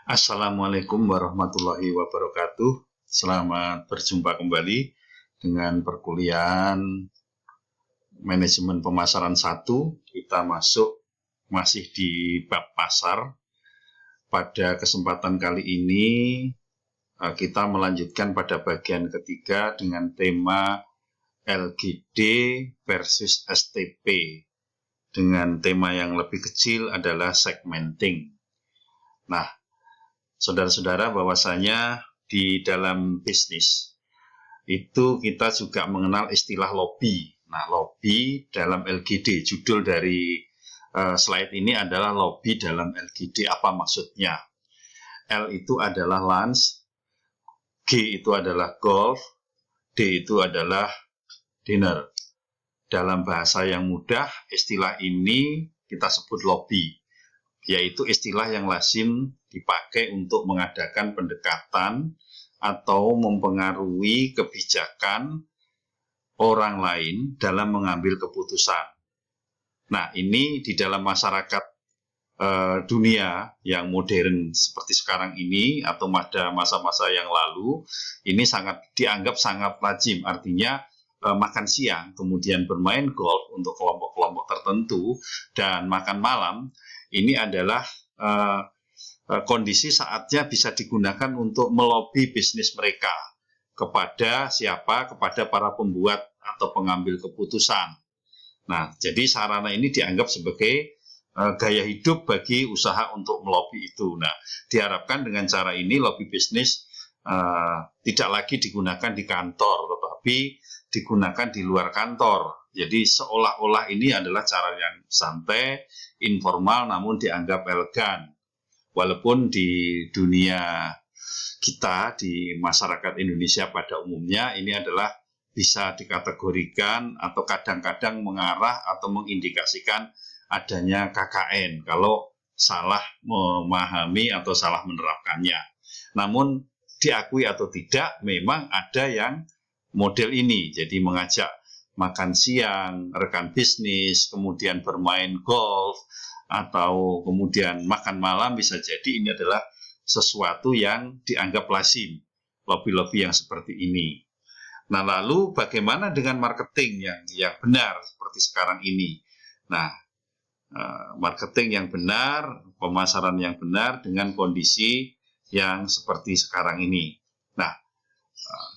Assalamualaikum warahmatullahi wabarakatuh. Selamat berjumpa kembali dengan perkuliahan Manajemen Pemasaran 1. Kita masih di bab pasar. Pada kesempatan kali ini kita melanjutkan pada bagian ketiga dengan tema LGD versus STP. Dengan tema yang lebih kecil adalah segmenting. Nah, saudara-saudara, bahwasanya di dalam bisnis itu kita juga mengenal istilah lobby. Nah, lobby dalam LGD, judul dari slide ini adalah lobby dalam LGD. Apa maksudnya? L itu adalah lunch, G itu adalah golf, D itu adalah dinner. Dalam bahasa yang mudah, istilah ini kita sebut lobby, yaitu istilah yang lazim dipakai untuk mengadakan pendekatan atau mempengaruhi kebijakan orang lain dalam mengambil keputusan. Nah, ini di dalam masyarakat dunia yang modern seperti sekarang ini atau pada masa-masa yang lalu, ini dianggap sangat lazim, artinya makan siang, kemudian bermain golf untuk kelompok-kelompok tertentu, dan makan malam, ini adalah kondisi saatnya bisa digunakan untuk melobi bisnis mereka kepada siapa? Kepada para pembuat atau pengambil keputusan. Nah, jadi sarana ini dianggap sebagai gaya hidup bagi usaha untuk melobi itu. Nah, diharapkan dengan cara ini lobby bisnis tidak lagi digunakan di kantor, tetapi digunakan di luar kantor. Jadi seolah-olah ini adalah cara yang santai, informal, namun dianggap elegan. Walaupun di dunia kita, di masyarakat Indonesia pada umumnya, ini adalah bisa dikategorikan atau kadang-kadang mengarah atau mengindikasikan adanya KKN kalau salah memahami atau salah menerapkannya. Namun diakui atau tidak, memang ada yang model ini, jadi mengajak makan siang, rekan bisnis, kemudian bermain golf, atau kemudian makan malam, bisa jadi ini adalah sesuatu yang dianggap lazim, lobby-lobby yang seperti ini. Nah, lalu bagaimana dengan marketing yang benar seperti sekarang ini? Nah, marketing yang benar, pemasaran yang benar dengan kondisi yang seperti sekarang ini. Nah,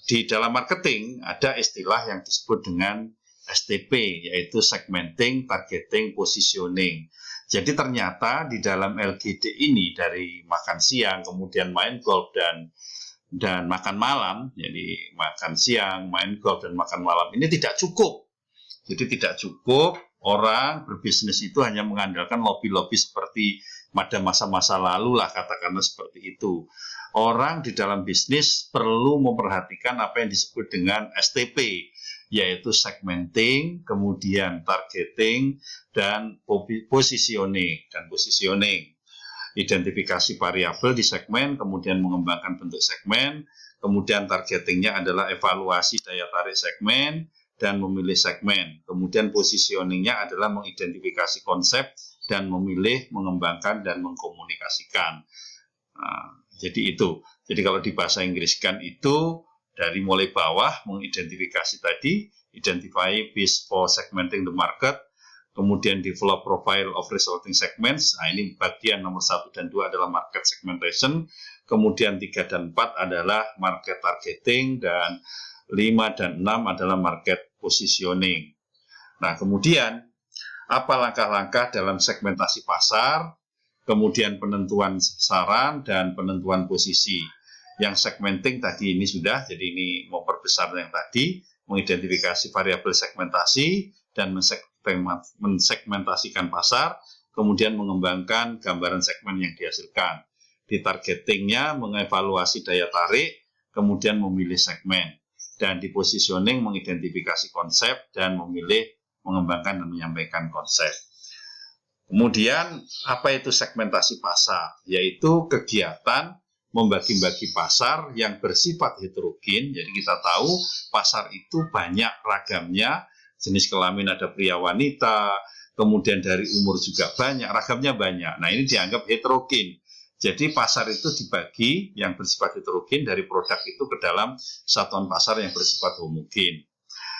di dalam marketing ada istilah yang disebut dengan STP, yaitu segmenting, targeting, positioning. Jadi ternyata di dalam LGD ini, dari makan siang, kemudian main golf dan makan malam, jadi makan siang, main golf, dan makan malam, ini tidak cukup. Jadi tidak cukup orang berbisnis itu hanya mengandalkan lobby-lobby seperti pada masa-masa lalu lah, katakanlah seperti itu. Orang di dalam bisnis perlu memperhatikan apa yang disebut dengan STP, yaitu segmenting, kemudian targeting, dan positioning. Identifikasi variabel di segmen, kemudian mengembangkan bentuk segmen, kemudian targetingnya adalah evaluasi daya tarik segmen, dan memilih segmen. Kemudian positioningnya adalah mengidentifikasi konsep, dan memilih, mengembangkan, dan mengkomunikasikan. Nah, jadi itu. Jadi kalau di bahasa Inggris kan itu dari mulai bawah mengidentifikasi tadi, identify base for segmenting the market, kemudian develop profile of resulting segments. Nah, ini bagian nomor 1 dan 2 adalah market segmentation, kemudian 3 dan 4 adalah market targeting, dan 5 dan 6 adalah market positioning. Nah, kemudian apa langkah-langkah dalam segmentasi pasar, kemudian penentuan sasaran, dan penentuan posisi. Yang segmenting tadi ini sudah, jadi ini memperbesar yang tadi, mengidentifikasi variabel segmentasi, dan mensegmentasikan pasar, kemudian mengembangkan gambaran segmen yang dihasilkan. Di targetingnya mengevaluasi daya tarik, kemudian memilih segmen. Dan di positioning mengidentifikasi konsep, dan memilih, mengembangkan, dan menyampaikan konsep. Kemudian, apa itu segmentasi pasar? Yaitu kegiatan membagi-bagi pasar yang bersifat heterogen. Jadi kita tahu pasar itu banyak ragamnya, jenis kelamin ada pria wanita, kemudian dari umur juga banyak, ragamnya banyak. Nah, ini dianggap heterogen. Jadi pasar itu dibagi yang bersifat heterogen dari produk itu ke dalam satuan pasar yang bersifat homogen.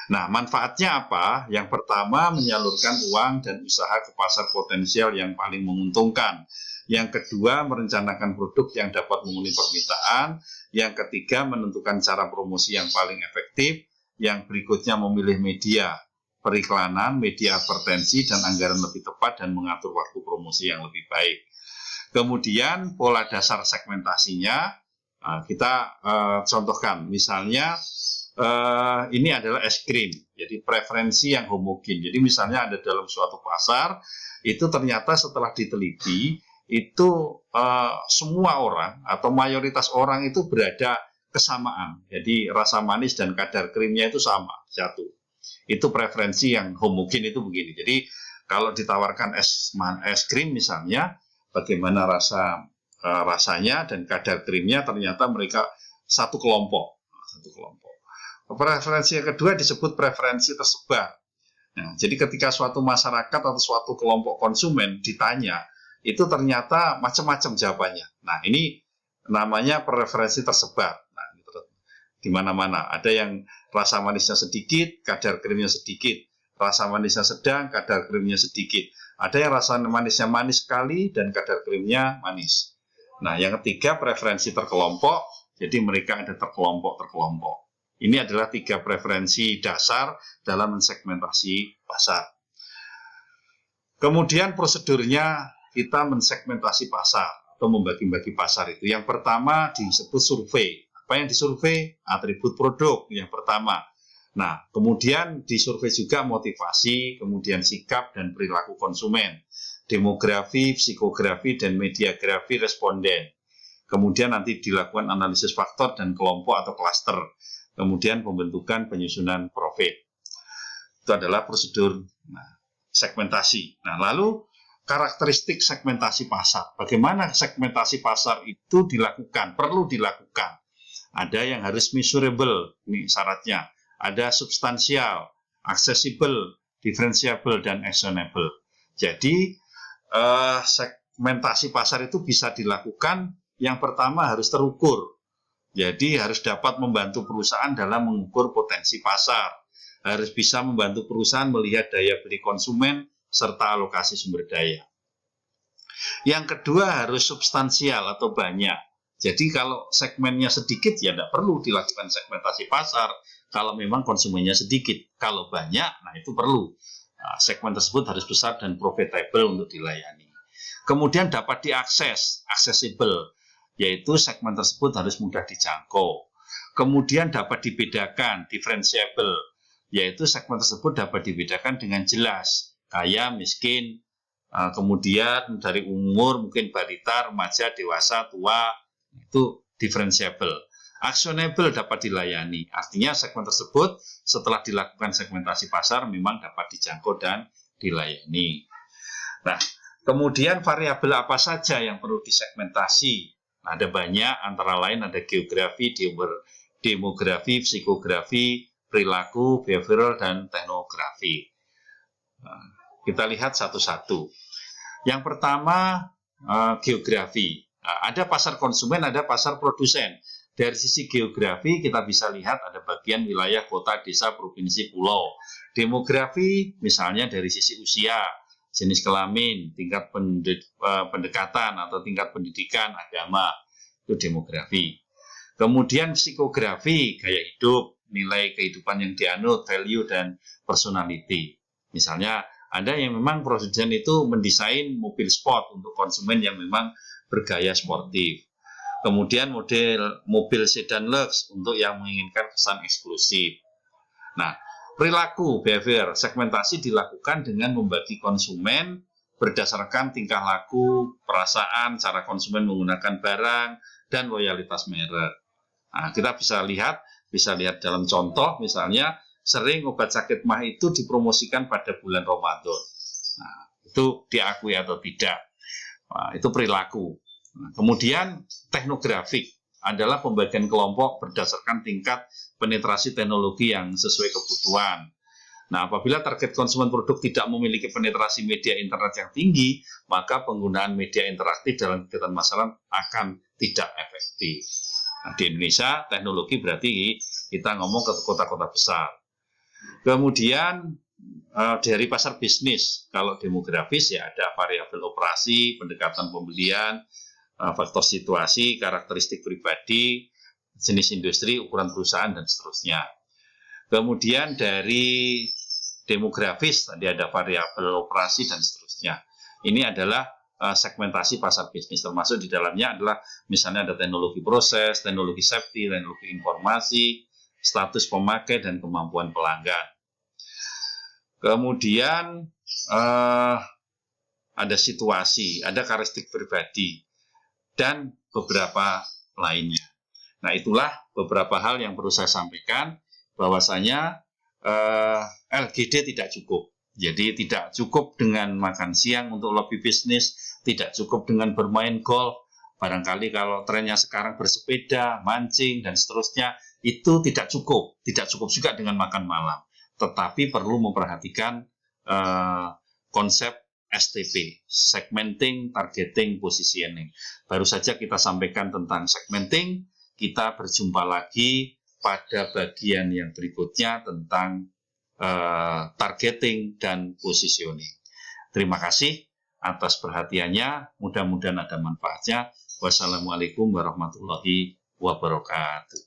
Nah, manfaatnya apa? Yang pertama, menyalurkan uang dan usaha ke pasar potensial yang paling menguntungkan. Yang kedua, merencanakan produk yang dapat memenuhi permintaan. Yang ketiga, menentukan cara promosi yang paling efektif. Yang berikutnya, memilih media periklanan, media advertensi, dan anggaran lebih tepat dan mengatur waktu promosi yang lebih baik. Kemudian pola dasar segmentasinya kita contohkan, misalnya ini adalah es krim, jadi preferensi yang homogen. Jadi misalnya ada dalam suatu pasar, itu ternyata setelah diteliti, itu semua orang atau mayoritas orang itu berada kesamaan. Jadi rasa manis dan kadar krimnya itu sama, satu. Itu preferensi yang homogen itu begini. Jadi kalau ditawarkan es krim misalnya, bagaimana rasanya dan kadar krimnya, ternyata mereka satu kelompok. Preferensi yang kedua disebut preferensi tersebar. Nah, jadi ketika suatu masyarakat atau suatu kelompok konsumen ditanya, itu ternyata macam-macam jawabannya. Nah, ini namanya preferensi tersebar. Nah, di mana-mana ada yang rasa manisnya sedikit, kadar krimnya sedikit. Rasa manisnya sedang, kadar krimnya sedikit. Ada yang rasa manisnya manis sekali dan kadar krimnya manis. Nah, yang ketiga preferensi terkelompok. Jadi mereka ada terkelompok-terkelompok. Ini adalah 3 preferensi dasar dalam mensegmentasi pasar. Kemudian prosedurnya kita mensegmentasi pasar atau membagi-bagi pasar itu. Yang pertama disebut survei. Apa yang disurvei? Atribut produk yang pertama. Nah, kemudian disurvei juga motivasi, kemudian sikap dan perilaku konsumen, demografi, psikografi, dan mediagrafi responden. Kemudian nanti dilakukan analisis faktor dan kelompok atau klaster. Kemudian pembentukan penyusunan profit. Itu adalah prosedur segmentasi. Nah, lalu karakteristik segmentasi pasar. Bagaimana segmentasi pasar itu dilakukan? Perlu dilakukan. Ada yang harus measurable, ini syaratnya. Ada substansial, accessible, differentiable, dan actionable. Jadi, segmentasi pasar itu bisa dilakukan. Yang pertama harus terukur. Jadi harus dapat membantu perusahaan dalam mengukur potensi pasar. Harus bisa membantu perusahaan melihat daya beli konsumen serta alokasi sumber daya. Yang kedua harus substansial atau banyak. Jadi kalau segmennya sedikit ya tidak perlu dilakukan segmentasi pasar kalau memang konsumennya sedikit. Kalau banyak, nah itu perlu. Nah, segmen tersebut harus besar dan profitable untuk dilayani. Kemudian dapat diakses, accessible. Yaitu segmen tersebut harus mudah dijangkau. Kemudian dapat dibedakan, differentiable, yaitu segmen tersebut dapat dibedakan dengan jelas, kaya, miskin, kemudian dari umur, mungkin balita, remaja, dewasa, tua, itu differentiable. Actionable dapat dilayani, artinya segmen tersebut setelah dilakukan segmentasi pasar memang dapat dijangkau dan dilayani. Nah, kemudian variabel apa saja yang perlu disegmentasi? Ada banyak, antara lain ada geografi, demografi, psikografi, perilaku, behavioral, dan teknografi. Kita lihat satu-satu. Yang pertama, geografi. Ada pasar konsumen, ada pasar produsen. Dari sisi geografi, kita bisa lihat ada bagian wilayah, kota, desa, provinsi, pulau. Demografi, misalnya dari sisi usia, jenis kelamin, tingkat pendekatan atau tingkat pendidikan, agama, itu demografi. Kemudian psikografi, gaya hidup, nilai kehidupan yang dianut, value, dan personality. Misalnya, ada yang memang produsen itu mendesain mobil sport untuk konsumen yang memang bergaya sportif. Kemudian model mobil sedan lux untuk yang menginginkan kesan eksklusif. Nah, perilaku, behavior, segmentasi dilakukan dengan membagi konsumen berdasarkan tingkah laku, perasaan, cara konsumen menggunakan barang, dan loyalitas merek. Nah, kita bisa lihat dalam contoh, misalnya sering obat sakit mah itu dipromosikan pada bulan Ramadan. Nah, itu diakui atau tidak. Nah, itu perilaku. Nah, kemudian teknografik adalah pembagian kelompok berdasarkan tingkat penetrasi teknologi yang sesuai kebutuhan. Nah, apabila target konsumen produk tidak memiliki penetrasi media internet yang tinggi, maka penggunaan media interaktif dalam kegiatan masyarakat akan tidak efektif. Nah, di Indonesia, teknologi berarti kita ngomong ke kota-kota besar. Kemudian dari pasar bisnis, kalau demografis ya ada variabel operasi, pendekatan pembelian, faktor situasi, karakteristik pribadi, jenis industri, ukuran perusahaan, dan seterusnya. Kemudian dari demografis, tadi ada variabel operasi dan seterusnya. Ini adalah segmentasi pasar bisnis, termasuk di dalamnya adalah misalnya ada teknologi proses, teknologi safety, teknologi informasi, status pemakai, dan kemampuan pelanggan. Kemudian ada situasi, ada karakteristik pribadi, dan beberapa lainnya. Nah, itulah beberapa hal yang perlu saya sampaikan, bahwasanya LGD tidak cukup. Jadi tidak cukup dengan makan siang untuk lobby bisnis, tidak cukup dengan bermain golf. Barangkali kalau trennya sekarang bersepeda, mancing, dan seterusnya, itu tidak cukup. Tidak cukup juga dengan makan malam. Tetapi perlu memperhatikan konsep STP, segmenting, targeting, positioning. Baru saja kita sampaikan tentang segmenting, kita berjumpa lagi pada bagian yang berikutnya tentang targeting dan positioning. Terima kasih atas perhatiannya, mudah-mudahan ada manfaatnya. Wassalamualaikum warahmatullahi wabarakatuh.